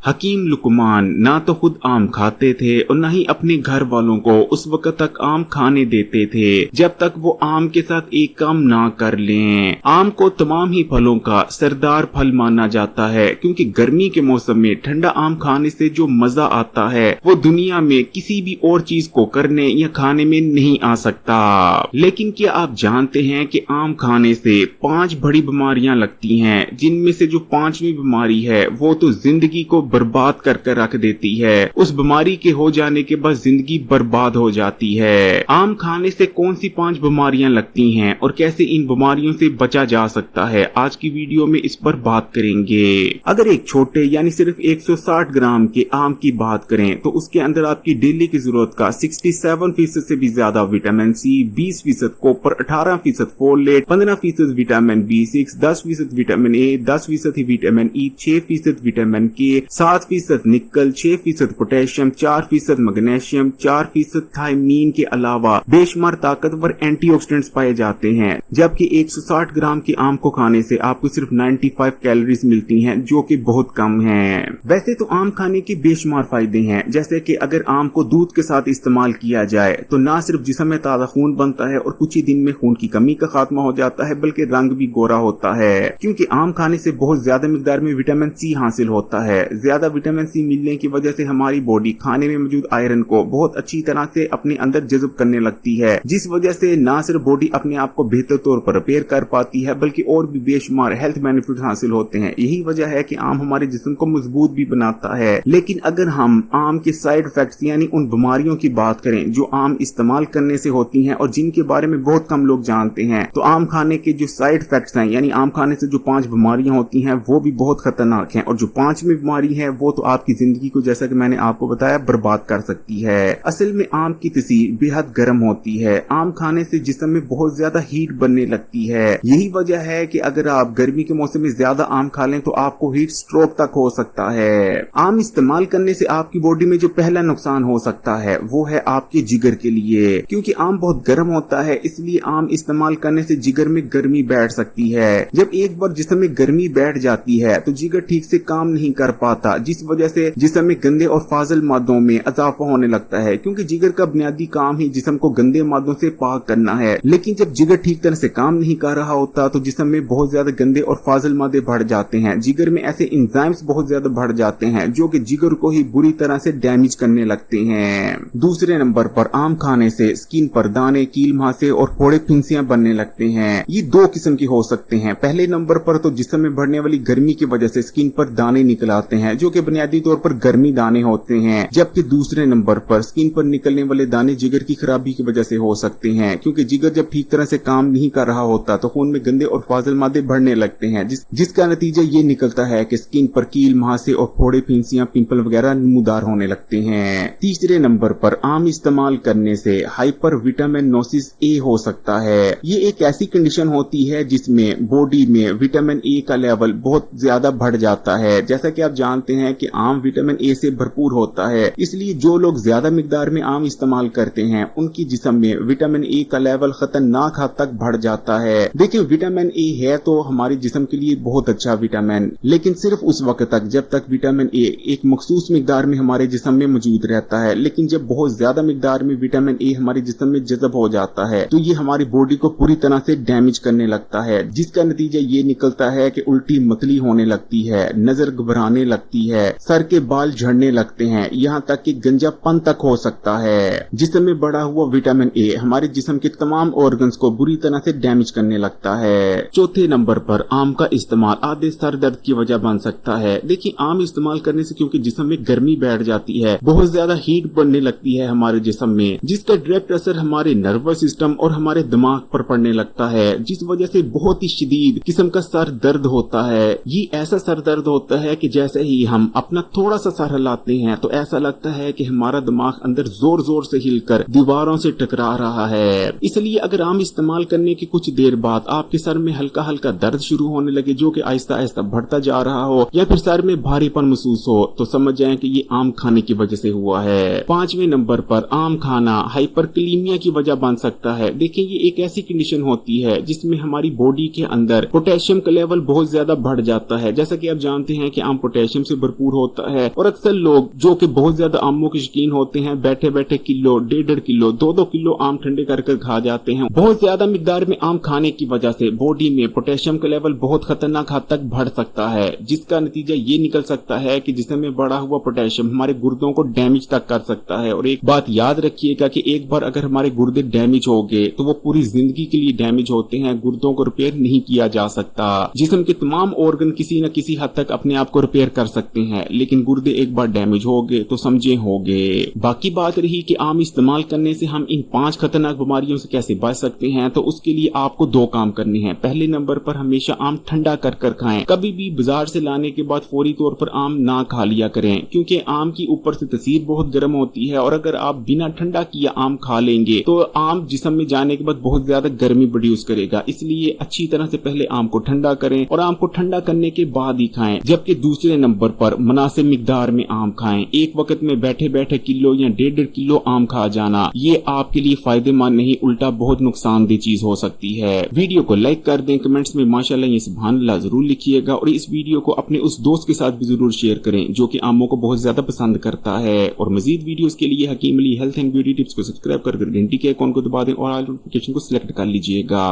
हकीम लुकमान ना तो खुद आम खाते थे और न ही अपने घर वालों को उस वक्त तक आम खाने देते थे जब तक वो आम के साथ एक काम ना कर लें। आम को तमाम ही फलों का सरदार फल माना जाता है क्योंकि गर्मी के मौसम में ठंडा आम खाने से जो मजा आता है वो दुनिया में किसी भी और चीज को करने या खाने में नहीं आ सकता। लेकिन क्या आप जानते हैं कि आम खाने से 5 बड़ी बीमारियां लगती हैं, जिनमें से जो 5वीं बीमारी है वो तो जिंदगी को बर्बाद कर रख देती है। उस बीमारी के हो जाने के बाद जिंदगी बर्बाद हो जाती है। आम खाने से कौन सी 5 बीमारियां लगती हैं और कैसे इन बीमारियों से बचा जा सकता है, आज की वीडियो में इस पर बात करेंगे। अगर एक छोटे यानी सिर्फ 160 ग्राम के आम की बात करें तो उसके अंदर आपकी डेली की जरूरत का 67% से भी ज्यादा vitamin C, 20% copper, 18% folate, 15% vitamin B6, 10% vitamin A, 10% vitamin E, 6% vitamin K, 7% निकल, 6% पोटेशियम, 4% मैग्नीशियम, 4% थायमीन के अलावा बेशुमार ताकतवर एंटीऑक्सीडेंट्स पाए जाते हैं। जबकि 160 ग्राम के आम को खाने से आपको सिर्फ 95 कैलोरीज मिलती हैं, जो कि बहुत कम है। वैसे तो आम खाने के बेशुमार फायदे हैं, जैसे कि अगर आम को दूध के साथ इस्तेमाल किया जाए तो न सिर्फ जिस्म में ताजा खून बनता है और कुछ ही दिन में खून की कमी का खात्मा हो जाता है, बल्कि रंग भी गोरा होता है क्योंकि आम खाने से बहुत ज्यादा मिकदार में विटामिन सी हासिल होता है। ज्यादा विटामिन सी मिलने की वजह से हमारी बॉडी खाने में मौजूद आयरन को बहुत अच्छी तरह से अपने अंदर जज़्ब करने लगती है, जिस वजह से न सिर्फ बॉडी अपने आप को बेहतर तौर पर रिपेयर कर पाती है बल्कि और भी बेशुमार हेल्थ बेनिफिट हासिल होते हैं। यही वजह है कि आम हमारे जिस्म को मजबूत भी बनाता है। लेकिन अगर हम आम के साइड इफेक्ट्स यानी उन बीमारियों की बात करें जो आम इस्तेमाल करने से होती हैं और जिनके बारे में बहुत कम लोग जानते हैं, तो आम खाने के जो साइड इफेक्ट्स हैं यानी आम खाने से जो 5 बीमारियां होती हैं वो भी बहुत खतरनाक हैं और जो 5वीं बीमारी है वो तो आपकी जिंदगी को, जैसा कि मैंने आपको बताया, बर्बाद कर सकती है। असल में आम की तसीर बेहद गर्म होती है। आम खाने से जिस्म में बहुत ज्यादा हीट बनने लगती है। यही वजह है कि अगर आप गर्मी के मौसम में ज्यादा आम खा लें तो आपको हीट स्ट्रोक तक हो सकता है। आम इस्तेमाल करने से आपकी बॉडी में जो पहला नुकसान हो सकता है वो है आपके जिगर के लिए, क्योंकि आम बहुत गर्म होता है, इसलिए आम इस्तेमाल करने से जिगर में गर्मी बैठ सकती है। जब एक बार जिस्म में गर्मी बैठ जाती है तो जिगर ठीक से काम नहीं कर पाता, जिस वजह से जिस्म में गंदे और फाजिल मादों में इजाफा होने लगता है, क्योंकि जिगर का बुनियादी काम ही जिस्म को गंदे मादों से पाक करना है। लेकिन जब जिगर ठीक तरह से काम नहीं कर रहा होता तो जिस्म में बहुत ज्यादा गंदे और फाजिल मादे बढ़ जाते हैं। जिगर में ऐसे एंजाइम्स बहुत ज्यादा बढ़ जाते हैं जो कि जिगर को ही बुरी तरह से डैमेज करने लगते हैं। दूसरे नंबर पर आम खाने से स्किन पर दाने, कील मुहासे और फोड़े फिंसियां बनने लगते हैं। ये 2 किस्म के हो सकते हैं। पहले नंबर पर तो जिस्म में बढ़ने वाली गर्मी की वजह से स्किन पर दाने निकल आते हैं जो कि बुनियादी तौर पर गर्मी दाने होते हैं, जबकि दूसरे नंबर पर स्किन पर निकलने वाले दाने जिगर की खराबी की वजह से हो सकते हैं, क्योंकि जिगर जब ठीक तरह से काम नहीं कर रहा होता तो खून में गंदे और फाजिल मादे बढ़ने लगते हैं, जिसका नतीजा ये निकलता है कि स्किन पर कील मुहासे और फोड़े फिंसियां, पिंपल वगैरह नमूदार होने लगते हैं। तीसरे नंबर पर आम इस्तेमाल करने से हाइपर विटामिनोसिस ए हो सकता है। ये एक ऐसी कंडीशन होती है जिसमें बॉडी में विटामिन ए का लेवल बहुत ज्यादा बढ़ जाता है। जैसा कि आप जानते हैं कि आम विटामिन ए से भरपूर होता है, इसलिए जो लोग ज्यादा मिकदार में आम इस्तेमाल करते हैं उनकी जिस्म में विटामिन ए का लेवल खतरनाक हद तक बढ़ जाता है। देखिए, विटामिन ए है तो हमारे जिस्म के लिए बहुत अच्छा विटामिन, लेकिन सिर्फ उस वक्त तक जब तक विटामिन ए एक मखसूस मिकदार में हमारे जिस्म में मौजूद रहता है। लेकिन जब बहुत ज्यादा मिकदार में विटामिन ए हमारे जिस्म में जज़ब हो जाता है तो ये हमारी बॉडी को पूरी तरह से डैमेज करने लगता है, जिसका नतीजा ये निकलता है कि उल्टी मतली होने लगती है, नजर घबराने लगती है, सर के बाल झड़ने लगते हैं, यहाँ तक कि गंजापन तक हो सकता है। जिस्म में बढ़ा हुआ विटामिन ए हमारे जिस्म के तमाम ऑर्गन्स को बुरी तरह से डैमेज करने लगता है। चौथे नंबर पर आम का इस्तेमाल आधे सर दर्द की वजह बन सकता है। देखिए, आम इस्तेमाल करने से क्योंकि जिस्म में गर्मी बैठ जाती है, बहुत ज्यादा हीट बनने लगती है हमारे जिस्म में, जिसका डायरेक्ट असर हमारे नर्वस सिस्टम और हमारे दिमाग पर पड़ने लगता है, जिस वजह से बहुत ही शदीद किस्म का सर दर्द होता है। ये ऐसा सर दर्द होता है कि जैसे ही हम अपना थोड़ा सा सर हिलाते हैं तो ऐसा लगता है कि हमारा दिमाग अंदर जोर जोर से हिलकर दीवारों से टकरा रहा है। इसलिए अगर आम इस्तेमाल करने की कुछ देर बाद आपके सर में हल्का हल्का दर्द शुरू होने लगे जो कि आहिस्ता आहिस्ता बढ़ता जा रहा हो, या फिर सर में भारीपन महसूस हो, तो समझ जाएं कि ये आम खाने की वजह से हुआ है। 5वें नंबर पर आम खाना हाइपरकलीमिया की वजह बन सकता है। देखिए, ये एक ऐसी कंडीशन होती है जिसमें हमारी बॉडी के अंदर पोटेशियम का लेवल बहुत ज्यादा बढ़ जाता है। जैसा कि आप जानते हैं कि आम पोटेशियम से भरपूर होता है और अक्सर लोग जो कि बहुत ज्यादा आमों के शौकीन होते हैं बैठे बैठे किलो 1.5 किलो 2-2 किलो आम ठंडे कर खा जाते हैं। बहुत ज्यादा मिकदार में आम खाने की वजह से बॉडी में पोटेशियम का लेवल बहुत खतरनाक हद तक बढ़ सकता है, जिसका नतीजा ये निकल सकता है कि जिस्म में बढ़ा हुआ पोटेशियम हमारे गुर्दों को डैमेज तक कर सकता है। और एक बात याद रखिएगा कि एक बार अगर हमारे गुर्दे डैमेज हो गए तो वो पूरी जिंदगी के लिए डैमेज होते हैं, गुर्दों को रिपेयर नहीं किया जा सकता। जिस्म के तमाम ऑर्गन किसी न किसी हद तक अपने आप को रिपेयर कर सकते हैं, लेकिन गुर्दे एक बार डैमेज हो गए तो समझे हो गए। बाकी बात रही कि आम इस्तेमाल करने से हम इन 5 खतरनाक बीमारियों से कैसे बच सकते हैं, तो उसके लिए आपको 2 काम करने हैं। पहले नंबर पर हमेशा आम ठंडा कर खाएं। कभी भी बाजार से लाने के बाद फौरी तौर पर आम ना खा लिया करें, क्योंकि आम की ऊपर से तसीर बहुत गर्म होती है और अगर आप बिना ठंडा किया आम खा लेंगे तो आम जिस्म में जाने के बाद बहुत ज्यादा गर्मी प्रोड्यूस करेगा। इसलिए अच्छी तरह से पहले आम को ठंडा करें और आम को ठंडा करने के बाद ही खाएं। जबकि दूसरे नंबर पर मुनासिब मिकदार में आम खाएं। एक वक्त में बैठे बैठे किलो या 1.5 किलो आम खा जाना ये आपके लिए फायदेमंद नहीं, उल्टा बहुत नुकसानदेह चीज हो सकती है। वीडियो को लाइक कर दें, कमेंट्स में माशाल्लाह या सुभानअल्लाह जरूर लिखिएगा और इस वीडियो को अपने उस दोस्त के साथ भी जरूर शेयर करें जो कि आमों को बहुत ज्यादा पसंद करता है। और मजीद वीडियोस के लिए Hakeem Ali health and beauty tips को सब्सक्राइब कर घंटी के आइकॉन को दबा दें और ऑल नोटिफिकेशन को सिलेक्ट कर लीजिएगा।